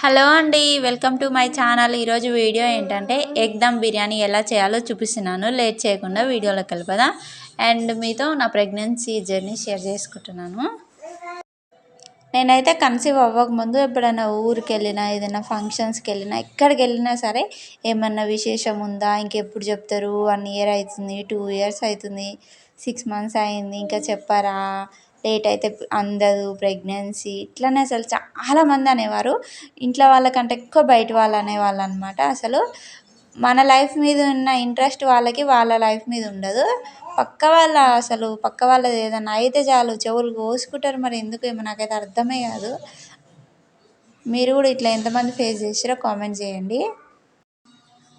Hello అండి, welcome to my channel. ఈరోజు video ఏంటంటే ఎగ్ దమ్ బిర్యానీ ఎలా చేయాలో చూపిస్తున్నాను. లేట్ చేయకుండా వీడియోలోకి వెళ్ళిపోదాం. అండ్ మీతో నా ప్రెగ్నెన్సీ జర్నీ షేర్ చేసుకుంటున్నాను. నేనైతే కన్సీవ్ అవ్వకముందు ఎప్పుడైనా ఊరికి వెళ్ళినా, ఏదైనా ఫంక్షన్స్కి వెళ్ళినా, ఎక్కడికి వెళ్ళినా సరే ఏమన్నా విశేషం ఉందా, ఇంకెప్పుడు చెప్తారు, 1 ఇయర్ అవుతుంది, 2 ఇయర్స్ అవుతుంది, 6 మంత్స్ అయింది, ఇంకా చెప్పారా, లేట్ అయితే అందదు ప్రెగ్నెన్సీ, ఇట్లనే అసలు చాలామంది అనేవారు. ఇంట్లో వాళ్ళకంటే ఎక్కువ బయట వాళ్ళు అనేవాళ్ళు అనమాట. అసలు మన లైఫ్ మీద ఉన్న ఇంట్రెస్ట్ వాళ్ళకి వాళ్ళ లైఫ్ మీద ఉండదు. పక్క వాళ్ళది ఏదైనా అయితే చాలు చెవులు కోసుకుంటారు. మరి ఎందుకు ఏమో నాకైతే అర్థమే కాదు. మీరు కూడా ఇట్లా ఎంతమంది ఫేస్ చేసారో కామెంట్ చేయండి.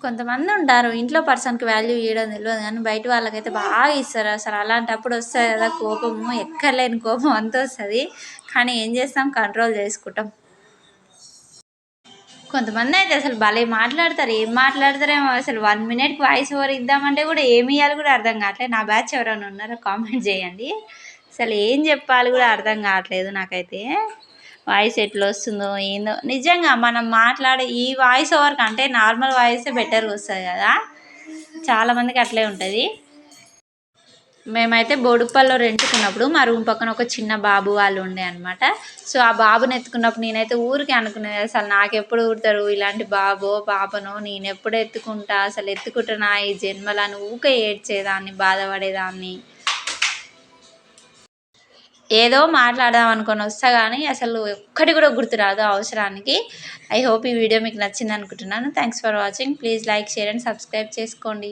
కొంతమంది ఉంటారు ఇంట్లో పర్సన్కి వాల్యూ ఇవ్వడం తెలియదు, కానీ బయట వాళ్ళకైతే బాగా ఇస్తారు. అసలు అలాంటప్పుడు వస్తుంది కదా కోపము, ఎక్కర్లేని కోపం అంత వస్తుంది. కానీ ఏం చేస్తాం, కంట్రోల్ చేసుకుంటాం. కొంతమంది అయితే అసలు భలే మాట్లాడతారు. ఏం మాట్లాడతారేమో అసలు 1 మినిట్కి వాయిస్ ఓవర్ ఇద్దామంటే కూడా ఏమి ఇవ్వాలి కూడా అర్థం కావట్లేదు. నా బ్యాచ్ ఎవరైనా ఉన్నారో కామెంట్ చేయండి. అసలు ఏం చెప్పాలి కూడా అర్థం కావట్లేదు నాకైతే. వాయిస్ ఎట్లా వస్తుందో ఏందో. నిజంగా మనం మాట్లాడే ఈ వాయిస్ ఓవర్ కంటే నార్మల్ వాయిసే బెటర్గా వస్తుంది కదా. చాలామందికి అట్లే ఉంటుంది. మేమైతే బోడుప్పల్లో రెంట్కున్నప్పుడు మా రూమ్ పక్కన ఒక చిన్న బాబు వాళ్ళు ఉండే అనమాట. సో ఆ బాబుని ఎత్తుకున్నప్పుడు నేనైతే ఊరికి అనుకునేది, అసలు నాకెప్పుడు పుడతారు ఇలాంటి బాబో పాపనో, నేను ఎప్పుడు ఎత్తుకుంటా, అసలు ఎత్తుకుంటున్నా ఈ జన్మలను ఊకే ఏడ్చేదాన్ని, బాధపడేదాన్ని. ఏదో మాట్లాడదాం అనుకొని వస్తా కానీ అసలు ఒక్కటి కూడా గుర్తురాదు అవసరానికి. ఐ హోప్ ఈ వీడియో మీకు నచ్చింది అనుకుంటున్నాను. Thanks for watching. Please like, share and subscribe చేసుకోండి.